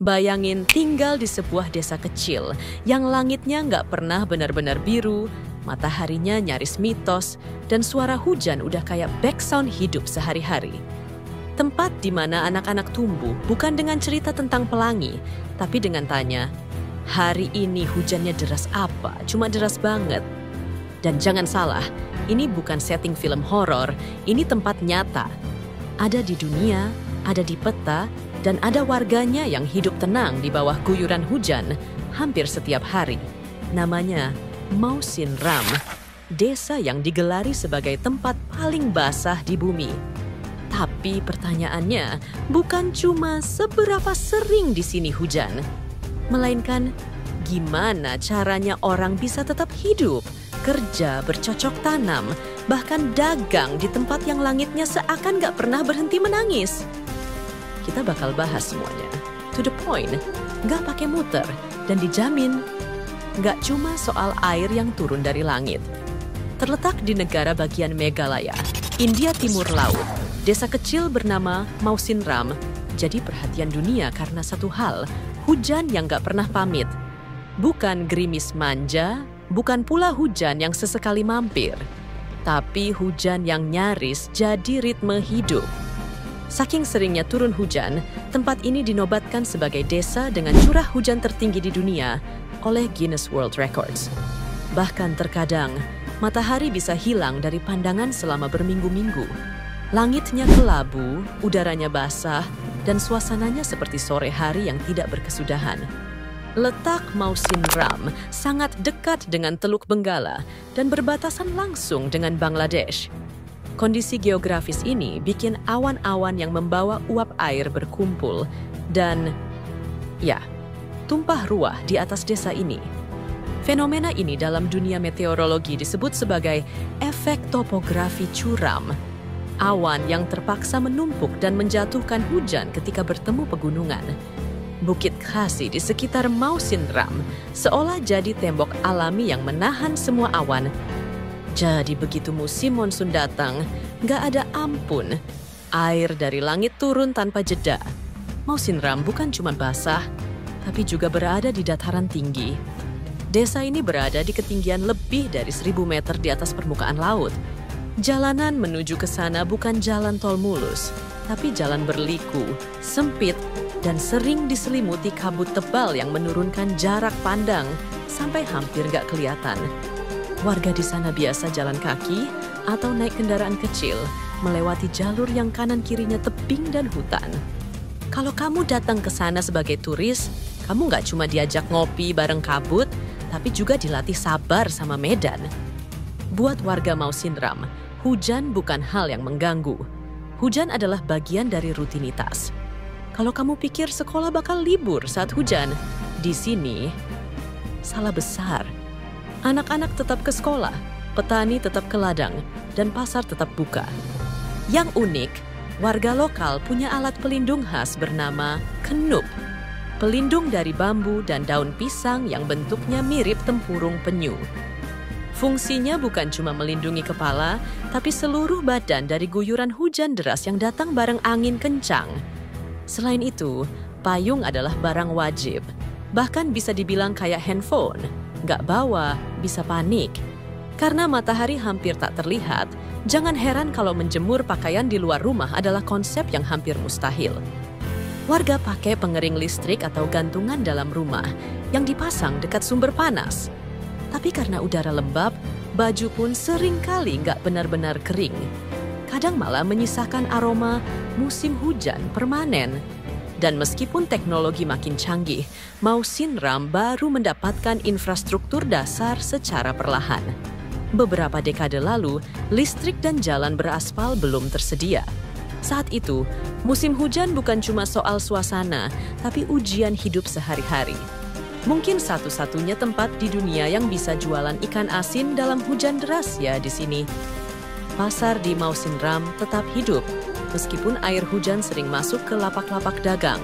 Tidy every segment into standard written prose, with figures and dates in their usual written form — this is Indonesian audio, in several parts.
Bayangin tinggal di sebuah desa kecil yang langitnya nggak pernah benar-benar biru, mataharinya nyaris mitos, dan suara hujan udah kayak background hidup sehari-hari. Tempat di mana anak-anak tumbuh bukan dengan cerita tentang pelangi, tapi dengan tanya, hari ini hujannya deras apa? Cuma deras banget. Dan jangan salah, ini bukan setting film horor, ini tempat nyata. Ada di dunia, ada di peta, dan ada warganya yang hidup tenang di bawah guyuran hujan hampir setiap hari. Namanya Mawsyn Ram, desa yang digelari sebagai tempat paling basah di bumi. Tapi pertanyaannya bukan cuma seberapa sering di sini hujan, melainkan gimana caranya orang bisa tetap hidup, kerja, bercocok tanam, bahkan dagang di tempat yang langitnya seakan gak pernah berhenti menangis. Kita bakal bahas semuanya, to the point, gak pakai muter, dan dijamin gak cuma soal air yang turun dari langit. Terletak di negara bagian Meghalaya, India Timur Laut, desa kecil bernama Mawsyn Ram jadi perhatian dunia karena satu hal, hujan yang gak pernah pamit. Bukan gerimis manja, bukan pula hujan yang sesekali mampir, tapi hujan yang nyaris jadi ritme hidup. Saking seringnya turun hujan, tempat ini dinobatkan sebagai desa dengan curah hujan tertinggi di dunia oleh Guinness World Records. Bahkan terkadang, matahari bisa hilang dari pandangan selama berminggu-minggu. Langitnya kelabu, udaranya basah, dan suasananya seperti sore hari yang tidak berkesudahan. Letak Mawsyn Ram sangat dekat dengan Teluk Benggala dan berbatasan langsung dengan Bangladesh. Kondisi geografis ini bikin awan-awan yang membawa uap air berkumpul dan, tumpah ruah di atas desa ini. Fenomena ini dalam dunia meteorologi disebut sebagai efek topografi curam. Awan yang terpaksa menumpuk dan menjatuhkan hujan ketika bertemu pegunungan. Bukit Khasi di sekitar Mawsyn Ram seolah jadi tembok alami yang menahan semua awan. Jadi begitu musim monsun datang, gak ada ampun. Air dari langit turun tanpa jeda. Mawsyn Ram bukan cuma basah, tapi juga berada di dataran tinggi. Desa ini berada di ketinggian lebih dari 1.000 meter di atas permukaan laut. Jalanan menuju ke sana bukan jalan tol mulus, tapi jalan berliku, sempit, dan sering diselimuti kabut tebal yang menurunkan jarak pandang sampai hampir gak kelihatan. Warga di sana biasa jalan kaki atau naik kendaraan kecil melewati jalur yang kanan kirinya tebing dan hutan. Kalau kamu datang ke sana sebagai turis, kamu gak cuma diajak ngopi bareng kabut, tapi juga dilatih sabar sama medan. Buat warga Mawsyn Ram, hujan bukan hal yang mengganggu. Hujan adalah bagian dari rutinitas. Kalau kamu pikir sekolah bakal libur saat hujan, di sini salah besar. Anak-anak tetap ke sekolah, petani tetap ke ladang, dan pasar tetap buka. Yang unik, warga lokal punya alat pelindung khas bernama kenup. Pelindung dari bambu dan daun pisang yang bentuknya mirip tempurung penyu. Fungsinya bukan cuma melindungi kepala, tapi seluruh badan dari guyuran hujan deras yang datang bareng angin kencang. Selain itu, payung adalah barang wajib. Bahkan bisa dibilang kayak handphone. Gak bawa, bisa panik. Karena matahari hampir tak terlihat, jangan heran kalau menjemur pakaian di luar rumah adalah konsep yang hampir mustahil. Warga pakai pengering listrik atau gantungan dalam rumah yang dipasang dekat sumber panas. Tapi karena udara lembab, baju pun sering kali gak benar-benar kering. Kadang malah menyisakan aroma musim hujan permanen. Dan meskipun teknologi makin canggih, Mawsyn Ram baru mendapatkan infrastruktur dasar secara perlahan. Beberapa dekade lalu, listrik dan jalan beraspal belum tersedia. Saat itu, musim hujan bukan cuma soal suasana, tapi ujian hidup sehari-hari. Mungkin satu-satunya tempat di dunia yang bisa jualan ikan asin dalam hujan deras ya di sini. Pasar di Mawsyn Ram tetap hidup, meskipun air hujan sering masuk ke lapak-lapak dagang.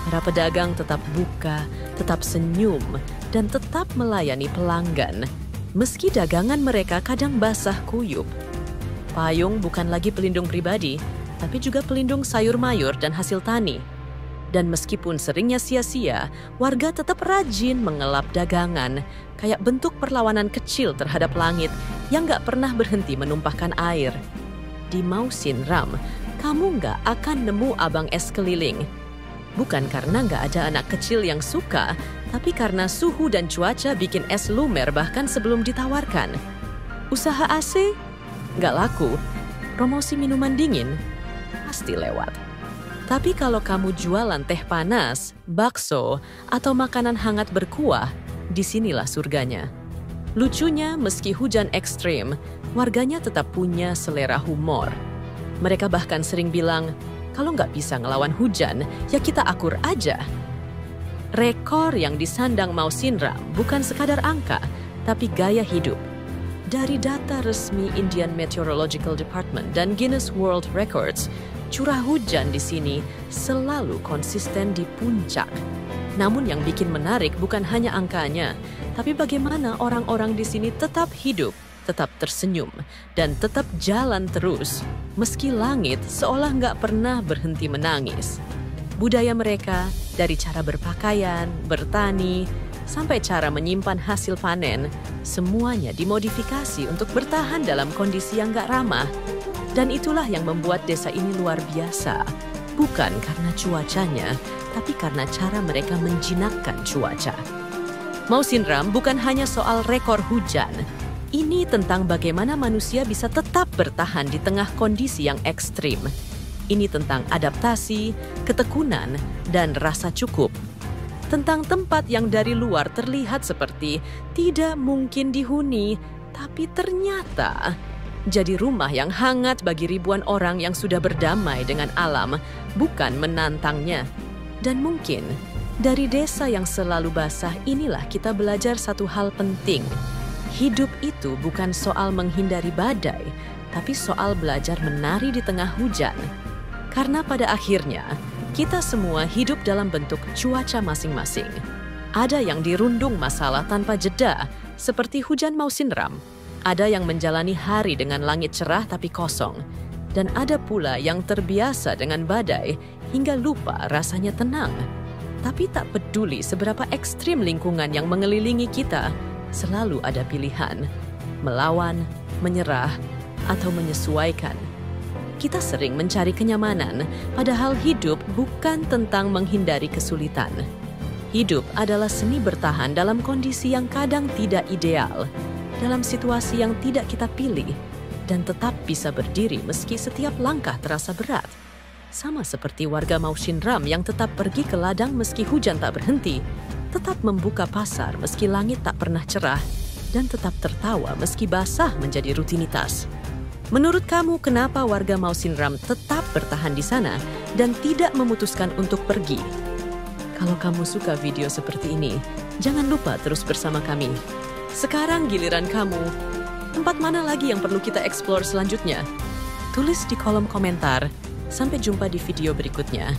Para pedagang tetap buka, tetap senyum, dan tetap melayani pelanggan, meski dagangan mereka kadang basah kuyup. Payung bukan lagi pelindung pribadi, tapi juga pelindung sayur mayur dan hasil tani. Dan meskipun seringnya sia-sia, warga tetap rajin mengelap dagangan, kayak bentuk perlawanan kecil terhadap langit yang gak pernah berhenti menumpahkan air. Di Mawsyn Ram, kamu gak akan nemu abang es keliling. Bukan karena gak ada anak kecil yang suka, tapi karena suhu dan cuaca bikin es lumer bahkan sebelum ditawarkan. Usaha AC? Gak laku. Promosi minuman dingin? Pasti lewat. Tapi kalau kamu jualan teh panas, bakso, atau makanan hangat berkuah, disinilah surganya. Lucunya, meski hujan ekstrim, warganya tetap punya selera humor. Mereka bahkan sering bilang, kalau nggak bisa ngelawan hujan, ya kita akur aja. Rekor yang disandang Mawsyn Ram bukan sekadar angka, tapi gaya hidup. Dari data resmi Indian Meteorological Department dan Guinness World Records, curah hujan di sini selalu konsisten di puncak. Namun yang bikin menarik bukan hanya angkanya, tapi bagaimana orang-orang di sini tetap hidup, tetap tersenyum, dan tetap jalan terus, meski langit seolah nggak pernah berhenti menangis. Budaya mereka, dari cara berpakaian, bertani, sampai cara menyimpan hasil panen, semuanya dimodifikasi untuk bertahan dalam kondisi yang nggak ramah. Dan itulah yang membuat desa ini luar biasa. Bukan karena cuacanya, tapi karena cara mereka menjinakkan cuaca. Mawsyn Ram bukan hanya soal rekor hujan. Ini tentang bagaimana manusia bisa tetap bertahan di tengah kondisi yang ekstrim. Ini tentang adaptasi, ketekunan, dan rasa cukup. Tentang tempat yang dari luar terlihat seperti tidak mungkin dihuni, tapi ternyata jadi rumah yang hangat bagi ribuan orang yang sudah berdamai dengan alam, bukan menantangnya. Dan mungkin dari desa yang selalu basah inilah kita belajar satu hal penting. Hidup itu bukan soal menghindari badai, tapi soal belajar menari di tengah hujan. Karena pada akhirnya, kita semua hidup dalam bentuk cuaca masing-masing. Ada yang dirundung masalah tanpa jeda, seperti hujan Mawsyn Ram. Ada yang menjalani hari dengan langit cerah tapi kosong. Dan ada pula yang terbiasa dengan badai hingga lupa rasanya tenang. Tapi tak peduli seberapa ekstrim lingkungan yang mengelilingi kita, selalu ada pilihan. Melawan, menyerah, atau menyesuaikan. Kita sering mencari kenyamanan, padahal hidup bukan tentang menghindari kesulitan. Hidup adalah seni bertahan dalam kondisi yang kadang tidak ideal, dalam situasi yang tidak kita pilih, dan tetap bisa berdiri meski setiap langkah terasa berat. Sama seperti warga Mawsyn Ram yang tetap pergi ke ladang meski hujan tak berhenti, tetap membuka pasar meski langit tak pernah cerah, dan tetap tertawa meski basah menjadi rutinitas. Menurut kamu, kenapa warga Mawsyn Ram tetap bertahan di sana dan tidak memutuskan untuk pergi? Kalau kamu suka video seperti ini, jangan lupa terus bersama kami. Sekarang giliran kamu. Tempat mana lagi yang perlu kita eksplor selanjutnya? Tulis di kolom komentar. Sampai jumpa di video berikutnya.